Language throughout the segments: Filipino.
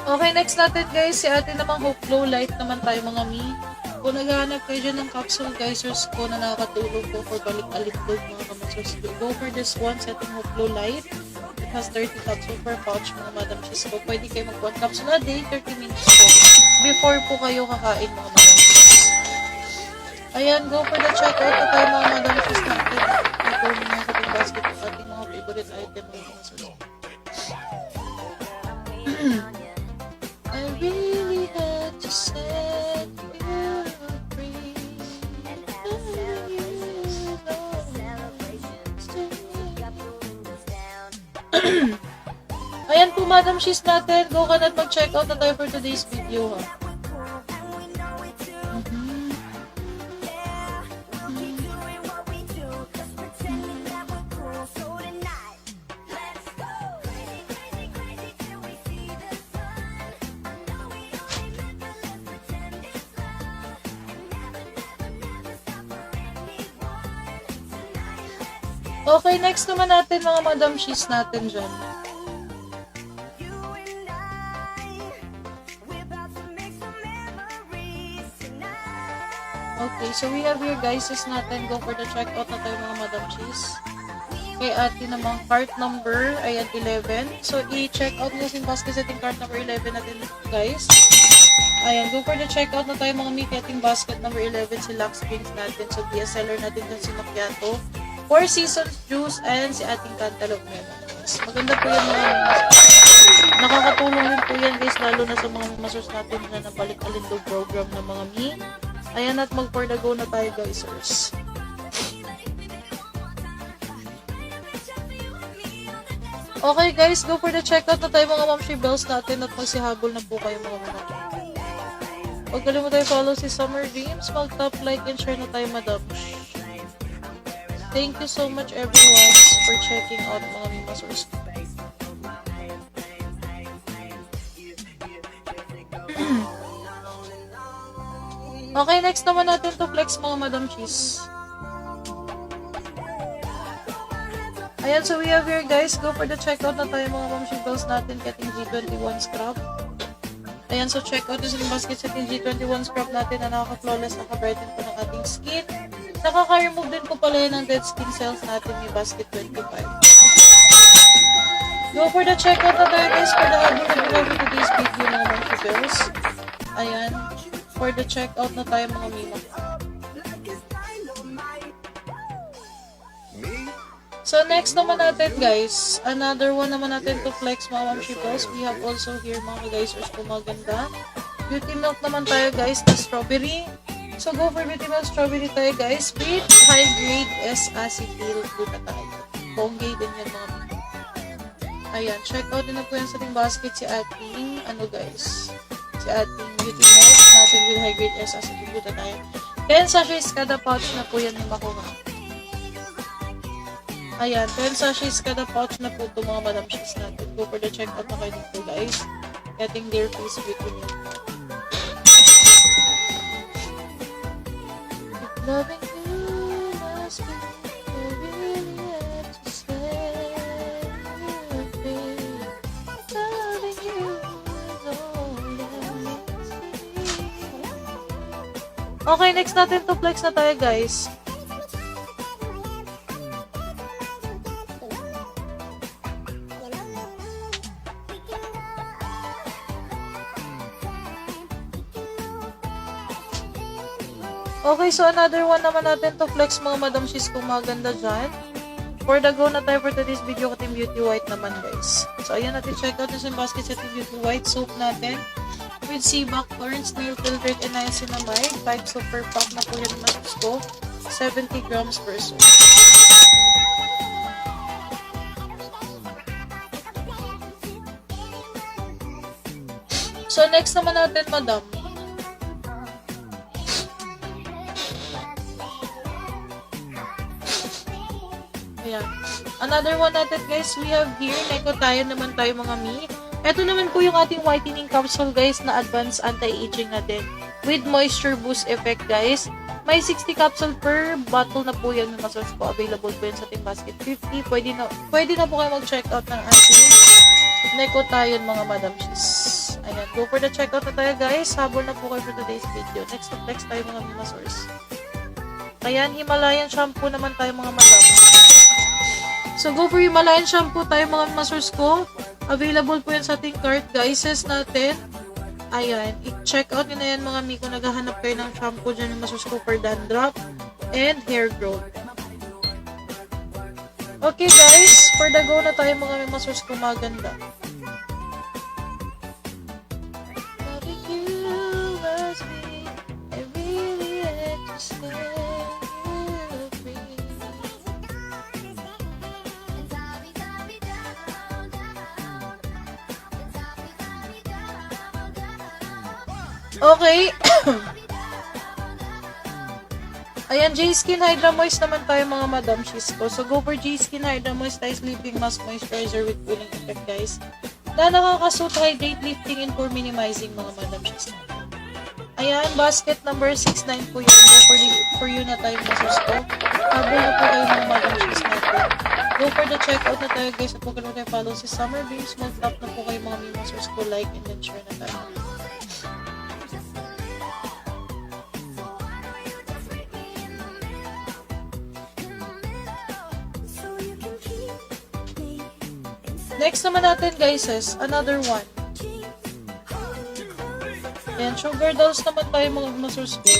Okay, next natin guys, si ate namang Hope Glow Light naman tayo mga mi. Kung naghahanap kayo dyan ng capsule geysers ko na nakakatulong po for balik-alitlog mga kamasers, go for this one, sa ating Hope Glow Light. It has 30 capsule per pouch mga madam cheese ko. Pwede kayo mag 1 capsule a day, 30 minutes po. Before po kayo kakain mga madam cheese. Ayan, go for the checkout na tayo mga madam cheese natin. Ito mga kating basket ng ating mga favorite item mga kamasers. I really had to set you free. Ayan po, Madam Cheese natin. Go ka na at mag-check out na tayo for today's video, ha. Okay, next naman natin mga Madam Cheese natin dyan. Okay, so we have here guys natin. Go for the checkout na tayo mga Madam Cheese. Kay ate namang cart number, ayan, 11. So, i-check out nyo yung basket setting cart number 11 natin guys. Ayan, go for the checkout na tayo mga mi. Kay ating basket number 11, si Lux Drinks natin. So, bestseller natin dyan si Macchiato. 4 Seasons Juice, and si ating Cantaloupe Melon. Maganda po yan mga nakakatulong din po yan guys, lalo na sa mga masers natin na nabalik-alindog program ng mga mi. Ayan, at mag-for the go na tayo guys, sirs. Okay guys, go for the checkout na tayo mga Mamshi Bells natin at magsihabol na po kayo mga manang. Huwag kalimutan tayo follow si Summer Dreams, mag-top, like, and share na tayo madam. Thank you so much everyone for checking out mga mimasors. Okay, next naman natin to flex mga Madam Cheese. Ayan, so we have here guys, go for the checkout na tayo mga Mamshi Bells natin kating G21 scrub. Ayan, so checkout is yung basket sa G21 scrub natin na nakaka-flawless, naka-brighten po ng ating skin. Nakaka-remove din po pala yun ng dead skin cells natin ni basket 25. Go for the checkout na tayo guys for the habol na below for today's video mga Mamshi Bells. Ayan, for the checkout na tayo mga mima. So next naman natin guys, another one naman natin to flex mga Mamshi Bells. We have also here mga guysers po maganda. Beauty milk naman tayo guys na strawberry. So go for beauty milk strawberry tayo guys with high grade S-acetyl glutathione. Bonggay din yan mga mima. Ayan, check out din na po yan sa ating basket si ating guys. Si ating beauty milk natin with high grade S-acetyl glutathione. 10 sachets kada pouch na po yan yung makuha. Ayan, 10 sachets kada pouch na po ito mga Madam Cheese natin. Go for the checkout na kayo dito guys. Getting their face beauty milk. Loving you must be really hard to say. Loving you is all I see. Okay, next natin to flex na tayo guys. Okay, so another one naman natin to flex mga Madam Cheese kung maganda dyan. For the go na tayo for today's video kating Beauty White naman guys. So ayan natin check out yung basket sa Beauty White soap natin. With sea buckthorn, snail filtered, and niacinamide. 5 soap per pack na po yan mas ko. 70 grams per soap. So next naman natin madam. Ayan. Another one natin guys, we have here, Necotian naman tayo mga mi. Ito naman po yung ating whitening capsule guys na advanced anti-aging natin. With moisture boost effect guys. May 60 capsule per bottle na po yan na source po. Available po yan sa ating basket 50. Pwede na po kayo mag-check out ng ating Necotian mga Madam Cheese. Ayan, go for the checkout na tayo guys. Habol na po kayo for today's video. Next to flex tayo mga Mimasors. Ayan, Himalayan shampoo naman tayo mga madam. So go for Himalayan shampoo tayo mga Mimasors ko. Available po yan sa ating cart guys natin. Ayan, i-check out nyo na yan mga mi kung naghahanap kayo ng shampoo dyan yung Mimasors ko for dandruff and hair growth. Okay guys, for the go na tayo mga Mimasors ko maganda. Okay. Ayan, J-Skin Hydra Moist naman tayo mga madam Shisco. So, go for J-Skin Hydra Moisturize Sleeping Mask Moisturizer with cooling effect, guys. Na nakakasuit, hydrate, lifting, and for minimizing mga madam Shisco. Ayan, basket number 69 po yun. Go for you na tayo mga Shisco. Habol na po kayo mga madam Shisco natin. Go for the checkout na tayo, guys. At po kayo na follow si Summer Beams. Mag-tap na po kayo mga Mima Shisco. Like and then share na tayo. Next naman natin guys is another one. Ayan, sugar dolls naman tayo mga Mimasors ko.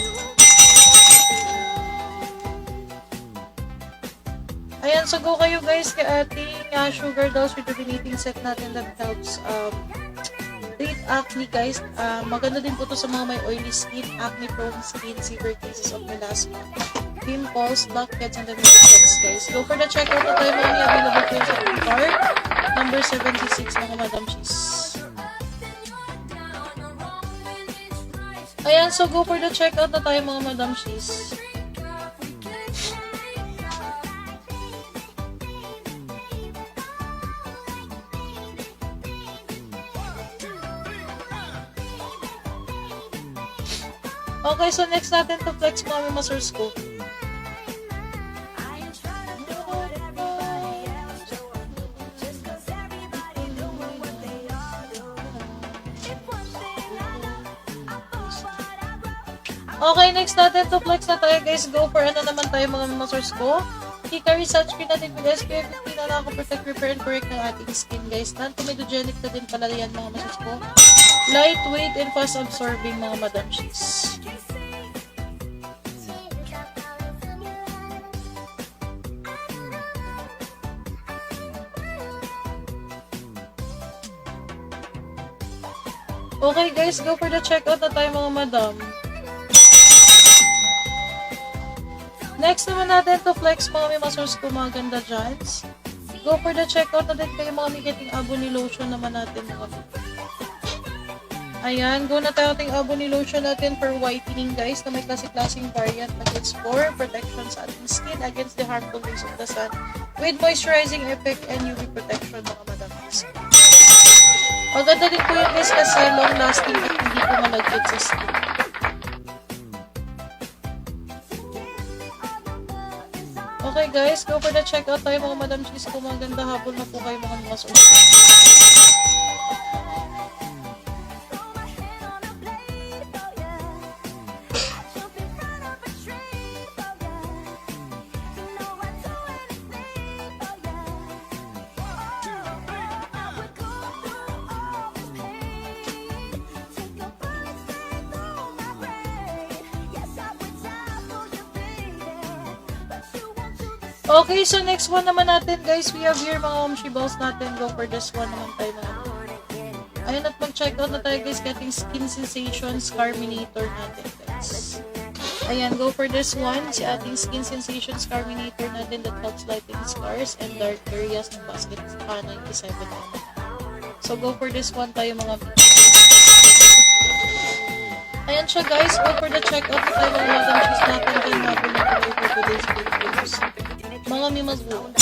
Ayan, so go kayo guys kay ating sugar dolls rejuvenating set natin that helps treat acne guys. Maganda din po to sa mga may oily skin, acne prone skin, severe cases of melasma, pimples, blackheads, and the miracles guys. Go for the checkout na tayo mga available po sa ating card. Number 76 mga madam cheese. Ayan, so go for the checkout na tayo mga madam cheese. Okay, so next natin to flex mga Mimasors ko. Okay, next natin to flex na tayo guys. Go for ano naman tayo mga Mimasors ko. Hikari sunscreen natin with SPF 15 na nakaka-protect, repair, and correct ng ating skin guys. Non-comedogenic na din pala yan mga Mimasors ko. Lightweight and fast absorbing mga madam cheese. Okay guys, go for the checkout na tayo mga madam. Next naman natin to flex mga Mimasors ko mga ganda dyan. Go for the checkout na din kayo mga mikiting Abony lotion naman natin mga. Ayan, go na tayo ating Abony lotion natin for whitening guys na may klase-klaseng variant against pore protection sa ating skin against the harmful rays of the sun with moisturizing effect and UV protection mga madam. Maganda din po yun guys kasi long lasting at hindi po malagkit sa skin. Okay guys, go for the checkout tayo mga madam cheese ko. Maganda habol na po kayo mga Mimasors. Okay, so next one naman natin guys, we have here mga Omshi balls natin. Go for this one naman tayo mga. Ayun, at mag-check out na tayo guys kating Skin Sensations Carminator natin guys. Ayan, go for this one, si ating Skin Sensations Carminator natin that helps lighten scars and dark areas ng basket 97 naman. So go for this one tayo mga. Ayan siya guys, go for the check out na tayo mga madam cheese natin din habol na tayo for today's videos. Mga Mimas buo.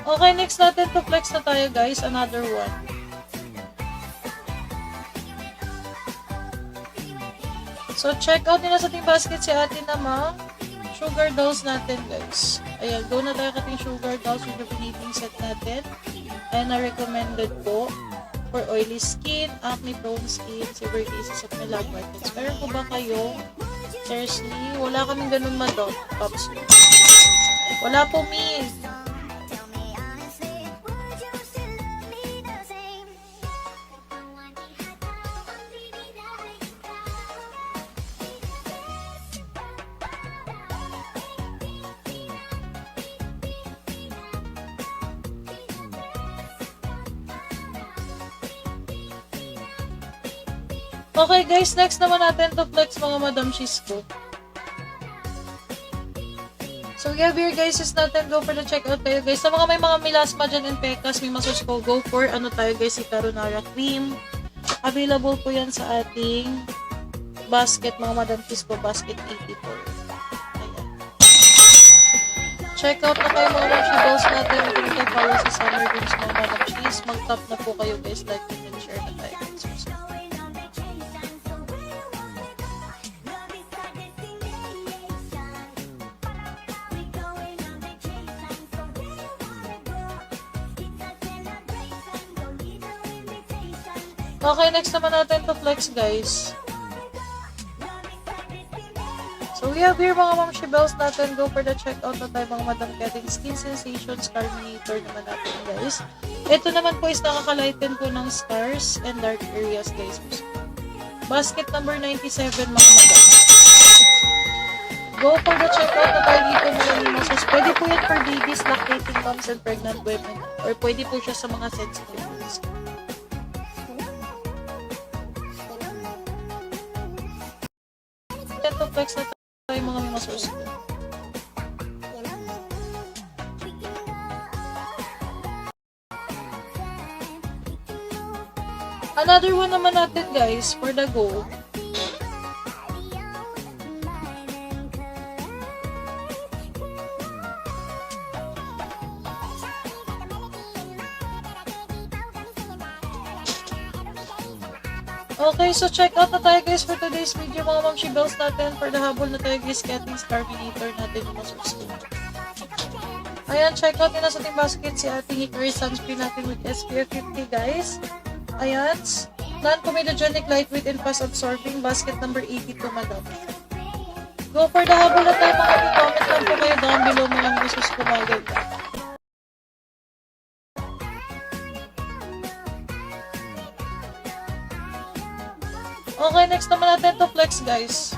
Okay, next natin to flex na tayo guys. Another one. So, check out nila sa ating basket si ate namang sugar dolls natin guys. Ayan, go na tayo kating sugar dolls rejuvenating set natin. Ayan, na-recommended po for oily skin, acne-prone skin, severe cases of melanoma. Meron po ba kayo? Seriously, wala kaming ganun madot. Pops. Wala po, miss. Okay guys, next naman natin to flex mga Madam Cheese ko. So yeah, here guys, is natin go for the checkout tayo guys. Sa mga may mga milasma dyan and pekas, may masos ko, go for ano tayo guys, si Carbonara Cream. Available po yan sa ating basket mga Madam Cheese ko, basket 84. Ayan. Checkout na kayo mga vegetables natin. Kung kayo follow sa Summer Beans mga Madam Cheese, mag-top na po kayo guys, like and share na tayo guys. Okay, next naman natin to flex, guys. So, we have here mga Ma'am Shibels natin. Go for the checkout na tayo mga Madam Ketting Skin Sensations Carminator naman natin, guys. Ito naman po is nakakalighten po ng scars and dark areas, guys. Basket number 97, mga Madam. Go for the checkout na tayo dito mga Mimosas. Pwede po yan for babies, lactating moms, and pregnant women. Or pwede po siya sa mga sensitive ones. Ito flex na tayo mga Mimosas. Another one naman natin guys for the go. Okay, so check out na tayo guys for today's video mga Ma'am Shibels natin for the habol na tayo guys getting Carminator natin yung masusunod. Ayan, check out nila sa ating basket si ating Hickory sunscreen natin with SPF 50 guys. Ayan, non-comedogenic, lightweight, and fast-absorbing, basket number 82, madam. Go for the habol na tayo mga comment lang po kayo down below mga gusos kumagay ka. Okay, next naman natin to flex, guys.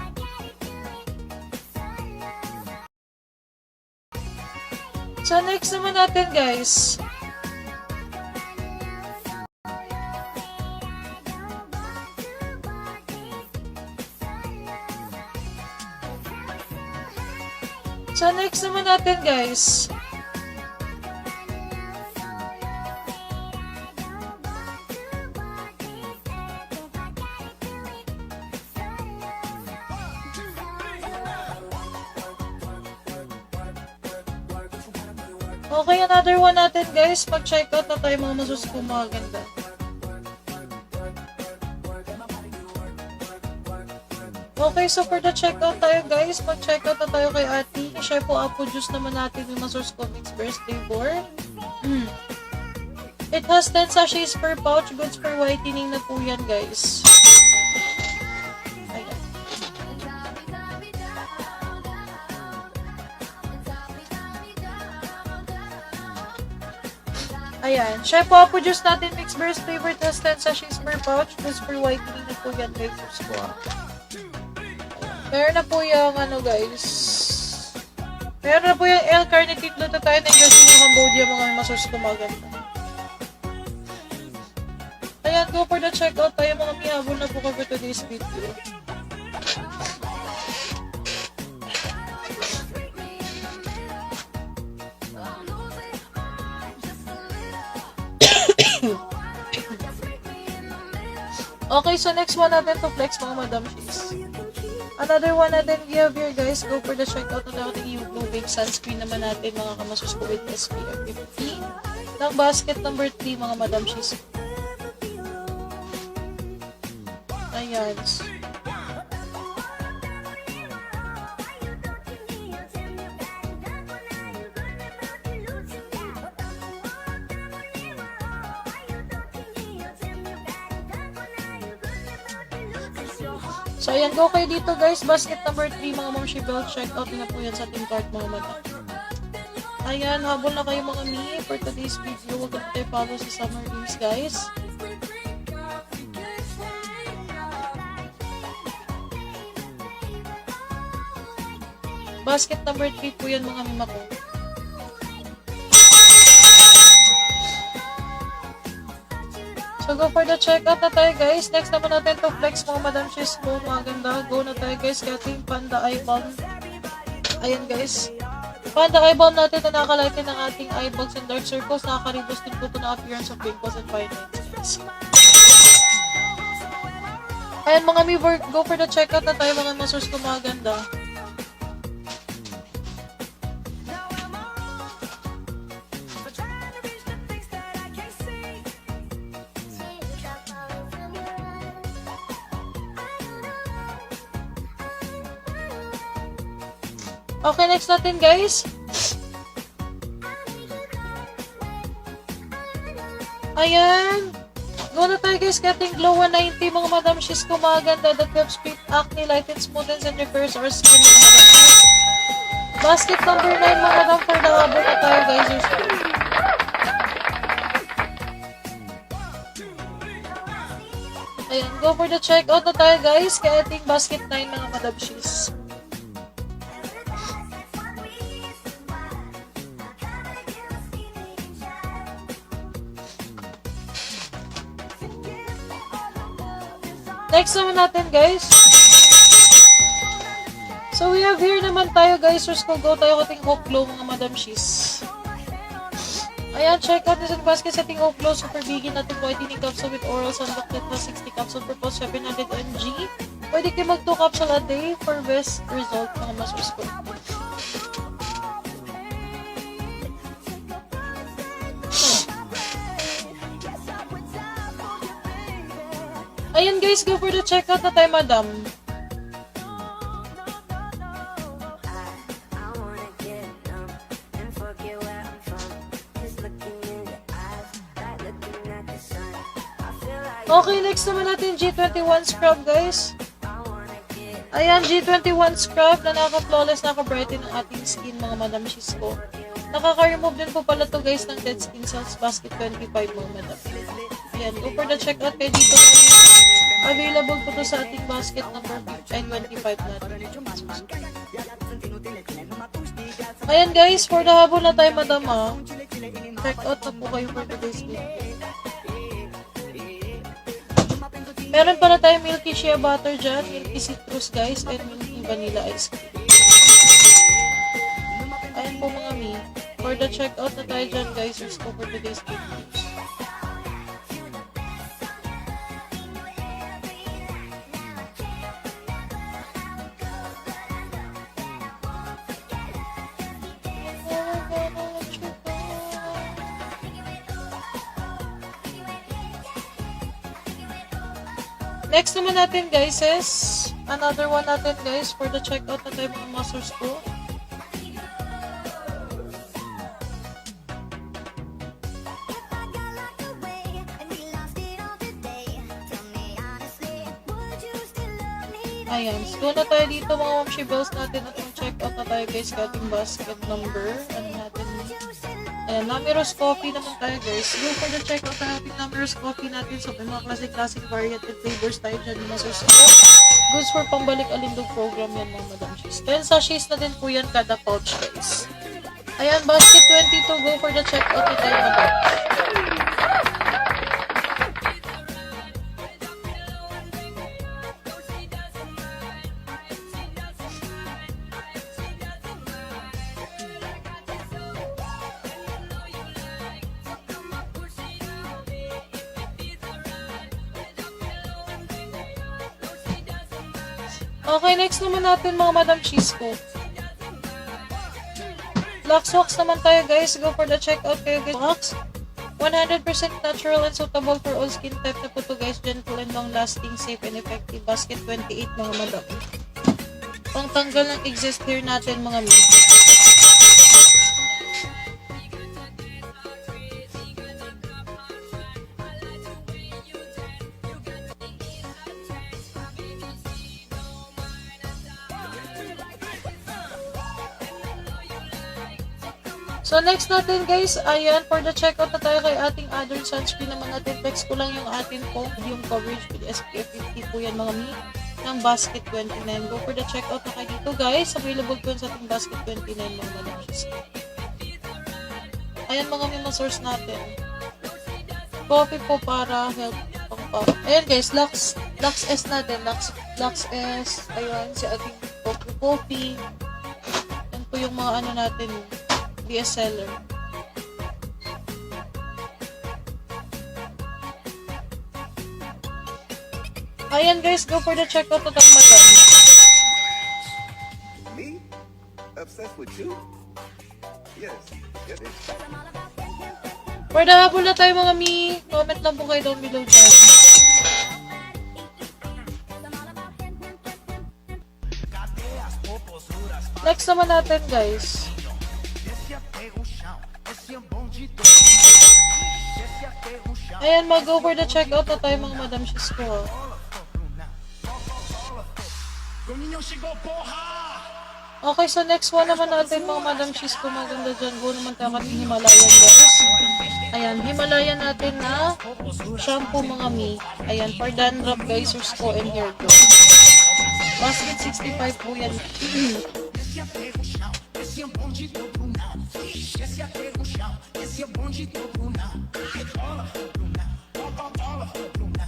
So, next naman natin, guys. So, next naman natin, guys. Okay, another one natin guys. Mag-check out na tayo mga masusko mga ganda. Okay, so for the checkout tayo guys, mag-check out na tayo kay Ate. Siya po apple juice naman natin yung Masusko Mix Birthday for. It has 10 sachets per pouch. Goods for whitening na po yan guys. Ayan. Siya po apple juice natin mixed burst flavor test 10 sachets per pouch. Goods for whitening na po yan guys. Meron na po yung ano guys. Meron na po yung L-carnitine glutathione and Garcinia Cambodia mga masusko maganda. Ayan, go for the checkout tayo mga mihabol na po ko for today's video. Okay, so next one natin to flex mga Madam Cheese. Another one natin we have here guys, go for the checkout na natin yung Blue Babe sunscreen naman natin mga kamasus ko with SPF 50. Ng basket number 3 mga Madam Cheese. Ayan. So, ayan, go kayo dito guys. Basket number 3, mga Ma'am Shibel. Check out na po yan sa ating cart, mga madam. Ayan, habol na kayo mga mi. For today's video, huwag na tayo follow sa summer games, guys. Basket number 3 po yan, mga mima ko. So, go for the checkout na tayo, guys. Next naman natin to flex, mga Madam Cheese mo. Mga ganda. Go na tayo, guys. Kaya ating Panda Eye Balm. Ayan, guys. Panda Eye Balm natin na nakakalighten ng ating eye bags and dark circles. Nakaka-reduce din po ito ng appearance of pimples and fine lines, guys. Ayan, mga mi, go for the checkout na tayo, mga masurs ko, mga ganda. Okay, next natin guys. Ayan. Go na tayo guys. Kating Glow 190 mga Madam Cheese ko. Mga ganda. That helps treat acne, lightens, smoothens, and repairs our skin mga Madam Cheese. Basket number 9 mga Madam. For the habol na tayo guys. Ayan. Go for the checkout na tayo guys. Kating basket 9 mga Madam Cheese. Next naman natin, guys. So, we have here naman tayo, guys. First, go tayo kating Hope Glow, mga Madam Cheese. Ayan, check out this basket sa ating Hope Glow. Super biggie natin po. Whitening capsule with oral sunblock that has 60 capsule per post, 700 mg. Pwede kayo mag 2 capsule a day for best result, mga masurs ko. Ayan guys, go for the checkout na tayo, madam. Okay, next naman natin G21 scrub, guys. Ayan, G21 scrub na naka-flawless, naka-brighten ng ating skin, mga Madam Cheese ko. Nakaka-remove din po pala to guys ng dead skin cells, basket 25, mga madam. Ayan, go for the checkout kayo dito. Available po to sa ating basket number 25 natin. Ayan guys, for the habol na tayo, madam, ha. Check out na po kayo for today's video. Meron pala tayo milky shea butter dyan, milky citrus guys, and milky vanilla ice cream. Ayan po mga mi. For the checkout na tayo dyan guys, let's go for today's video. Next naman natin guys is another one natin guys for the checkout na tayo mga masters ko. Ayan, so na tayo dito mga Momshi Bells natin at mag-checkout na tayo guys sa ating basket number. Ano natin? Ayan, Namirous Coffee naman tayo guys. Go for the checkout na ating Namirous Coffee natin. So, may mga classic variant and flavors tayo dyan mga source ko. Goods for pambalik alindog program yan mga Madam Cheese. 10 sachets na din po yan kada pouch guys. Ayan, basket 22. Go for the checkout na tayo madam. Okay, next naman natin mga Madam Cheese ko. Lux Wax naman tayo guys. Go for the checkout kayo guys. Wax. 100% natural and suitable for all skin type na po to guys. Gentle and long lasting, safe and effective. Basket 28 mga Madam. Pangtanggal ng excess hair natin mga mi. So next natin guys, ayan, for the checkout na tayo kay ating other sunscreen naman natin. Flex ko lang yung ating yung coverage with SPF 50 po yan mga mi. Ng basket 29. Go for the checkout na kayo dito guys. Available po yun sa ating basket 29 mga Madam Cheese. Ayan mga mi, source natin. Coffee po para help pang pa. Ayan guys, Lux S natin. Lux S. Ayan, si ating coffee. Yan po yung mga ano natin. BS seller. Ayan guys, go for the checkout na tang Madam. Me? Obsessed with you? Yes. Get it. For the habol na tayo mga mi, comment lang po kayo down below dyan. Next naman natin guys. Ayan, mag-go for the checkout na tayo mga Madam Cheese ko. Okay, so next one naman natin mga Madam Cheese ko. Maganda dyan. Go naman tayo kating Himalayan guys. Ayan, Himalayan natin na shampoo mga mi. Ayan, for dandruff guys, or and hair growth. Basket 65 po yan.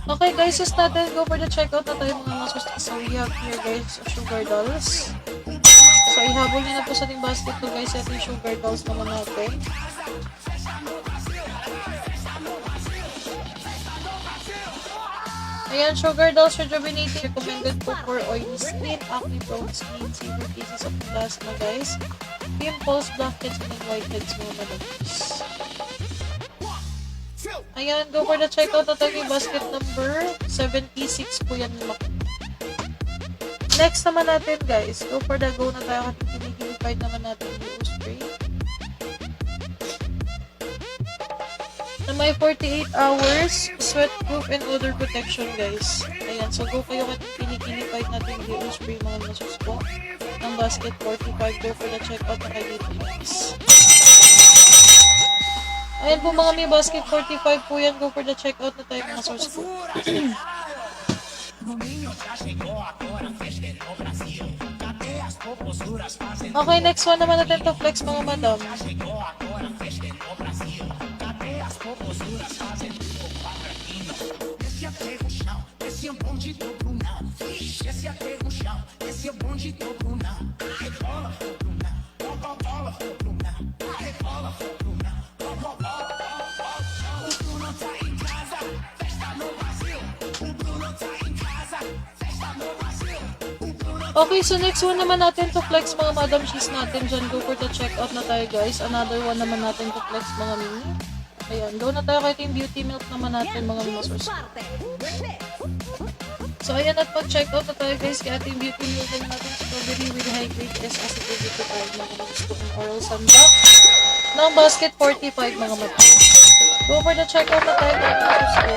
Okay guys, just natin go for the checkout na tayo mga masos. So we have here guys, sugar dolls. So ihabol nyo na po sa ating basket to guys, ating sugar dolls naman natin. Ayan, sugar dolls rejuvenating, recommended po for oily skin, acne prone skin, severe cases of plasma guys, pimples, blackheads, and whiteheads mga madagis. Ayan, go for the checkout na tayo yung basket number 76 po yan. Next naman natin guys, go for the go na tayo kasi pinigilified naman natin yung spray. Na may 48 hours, sweat proof and odor protection guys. Ayan, so go kayo kasi pinigilified natin yung spray mga masus po. Ng basket 45, go for the checkout na kayo dito guys. Ayan po mga may basket 45 po yan. Go for the checkout na tayo mga source po. Okay, next one naman natin to flex mga madam. Okay, so next one naman natin to flex mga Madam Cheese natin. Diyan, go for the checkout na tayo guys. Another one naman natin to flex mga mini. Ayan, go na tayo kay yung beauty milk naman natin mga masos. So ayan, at pag-checkout na tayo guys kay ating beauty milk naman natin strawberry with high grade S acetate mga masos po ng oral sunblock. Ng basket 45 mga matos. Go for the checkout na tayo mga masos ko.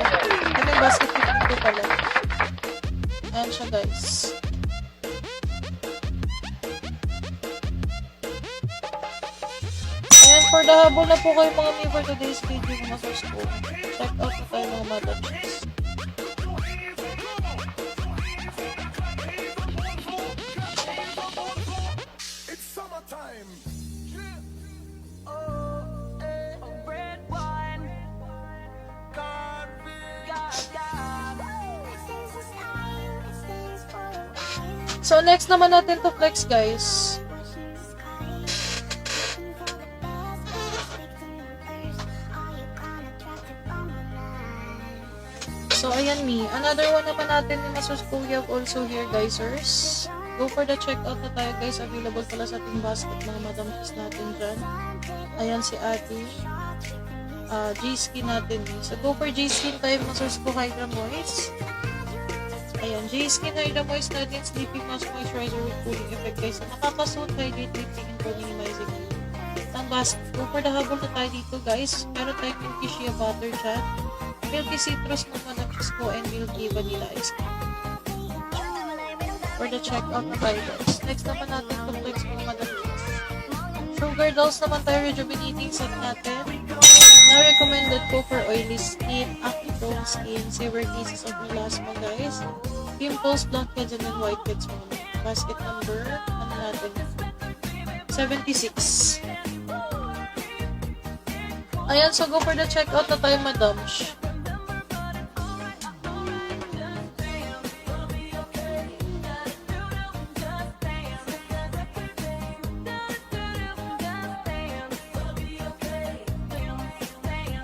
Ito yung basket 52 pala. Ayan siya guys. And for the habol na po kayo mga me for today's video mga source ko. Check out na tayo mga Madam Cheese. It's summertime. So next naman natin to flex guys. So, ayan me. Another one naman natin ni Masus Kuya also here, guysers. Go for the checkout na tayo, guys. Available pala sa ating basket, mga madam cheese natin dyan. Ayan si ate. G-Skin natin. So, go for G-Skin tayo, Masus ko Hydra Moist. Ayan, G-Skin Hydra Moist natin. Sleeping Mask Moisturizer with cooling effect, guys. So, nakakasuot, hydrate, lifting, and for minimizing heat. Ang basket. Go for the habol na tayo dito, guys. Meron tayong milky shea butter dyan. Milky citrus ng madam cheese ko and milky vanilla ice cream. For the checkout na tayo, guys. Next naman natin to flex mga madam cheese. Sugar dolls naman tayo, rejuvenating set natin. Now recommended ko for oily skin, acne-prone skin, severe cases of melasma, guys. Pimples, blackheads, and then whiteheads mga. Basket number, ano natin? 76. Ayan, so go for the checkout na tayo, madam.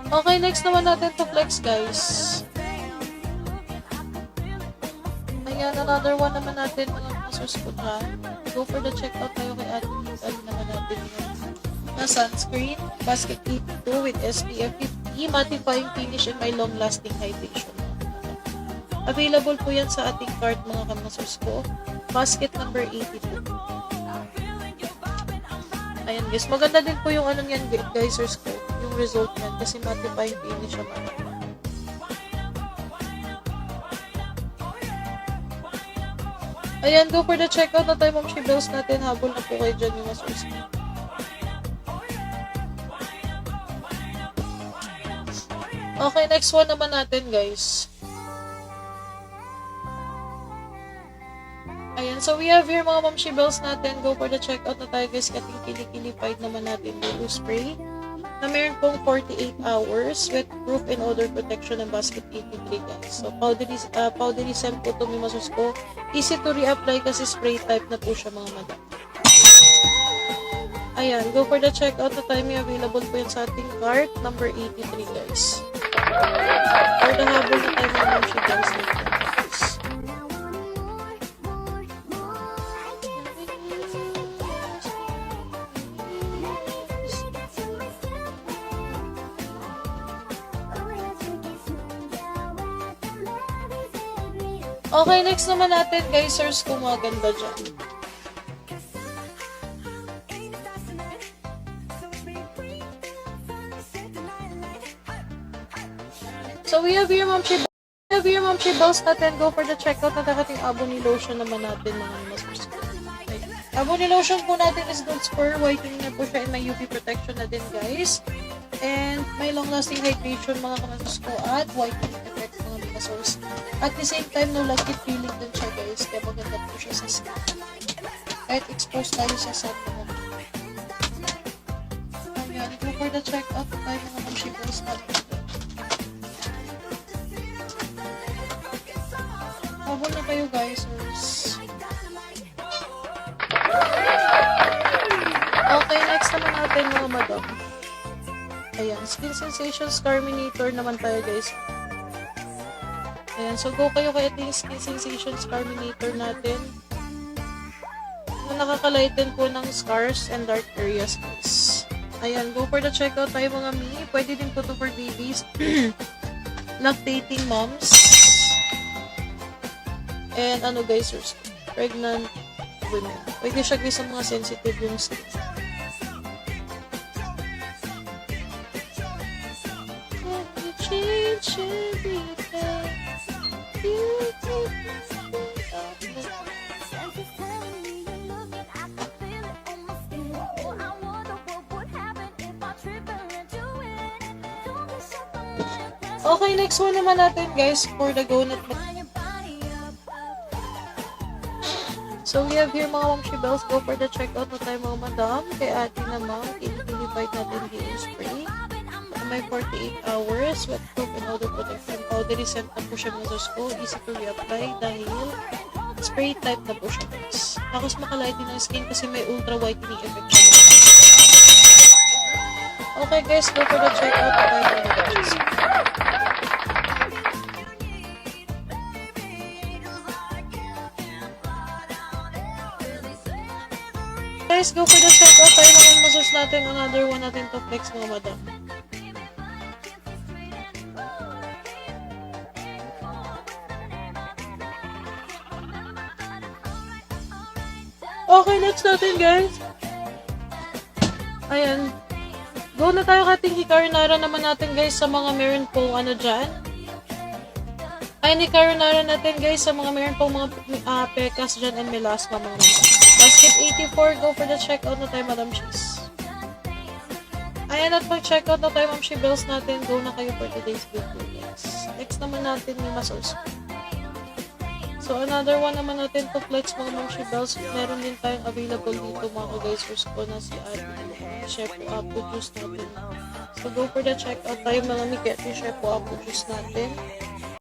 Okay, next naman natin to flex, guys. Ayan, another one naman natin mga masus ko dyan. Go for the checkout tayo kay Ate Italy naman natin na sunscreen, basket 82 with SPF 50, mattifying finish and may long-lasting hydration. Available po yan sa ating cart mga kamasus ko. Basket number 82. Ayan guys, maganda din po yung ano yan guys, yung result niyan kasi mattifying finish siya mga. Ayan, go for the checkout na tayo, Ma'am Shibels natin. Habol na po kayo dyan yung masus. Okay, next one naman natin, guys. Ayan, so we have here mga Ma'am Shibels natin. Go for the checkout na tayo, guys. Kating kilikilified naman natin yung spray na meron pong 48 hours with proof and odor protection ng basket 83, guys. So, powdery scent po ito may masus ko. Easy to reapply kasi spray type na po siya mga madam. Ayan, go for the checkout na tayo. May available po yun sa ating cart number 83, guys. For the habol na tayo mga Ma'am Shibels natin. Okay, next naman natin, guys, sirs, kung maganda dyan. So, we have here, Ma'am Shibels natin. Go for the checkout na ating Aboni lotion naman natin, mga mas. Aboni lotion po natin is good for whitening na po siya and may UV protection na din, guys. And may long-lasting hydration, mga kamasus ko, at whitening effect, mga source. At the same time, no lakit feeling din siya, guys. Kaya maganda po siya sa skin. Kahit exposed tayo sa sun naman. Ayan, go for the check-out tayo mga Ma'am Shibels natin. Habol na kayo, guys. Okay, next naman natin mga madam. Ayan, Skin Sensations Carminator naman tayo, guys. Ayan, so go kayo kay ating Skin Sensations Carminator natin. Na nakakalighten po ng scars and dark areas, guys. Ayan, go for the checkout tayo mga mi. Pwede din po to for babies. Lactating moms. And ano guys, pregnant women. Pwede siya guys sa mga sensitive yung skin. Change everything. Okay, next one naman natin guys for the go nut. So we have here mga Ma'am Shibels. Go for the checkout na tayo mga madam. Kay ate naman, i-divide natin yung spray. May 48 hours with proof and odor protection. Powdery scent na po siya mga ko. Easy to reapply dahil spray type na po siya guys. Tapos makalighten ng skin kasi may ultra whitening effect siya mga. Okay guys, go for the checkout na tayo mga guys. guys, go for the checkout tayo mga masos natin. Another one natin to flex mga madam. Okay, next natin guys. Ayan. Go na tayo kating hikarinara naman natin guys sa mga meron pong ano dyan. Ayan, hikarinara natin guys sa mga meron pong mga pekas dyan and melasma mga madam. Basket 84, go for the checkout na tayo Madam Cheese. Ayan, at pag-checkout na tayo Ma'am She Bells natin, go na kayo for today's video guys. Next naman natin yung masos. So, another one naman natin to flex mga Ma'am She Bells. Meron din tayong available dito mga guys ko na si Chef Apple Juice natin. So, go for the checkout tayo mga miket yung Chef Apple Juice natin.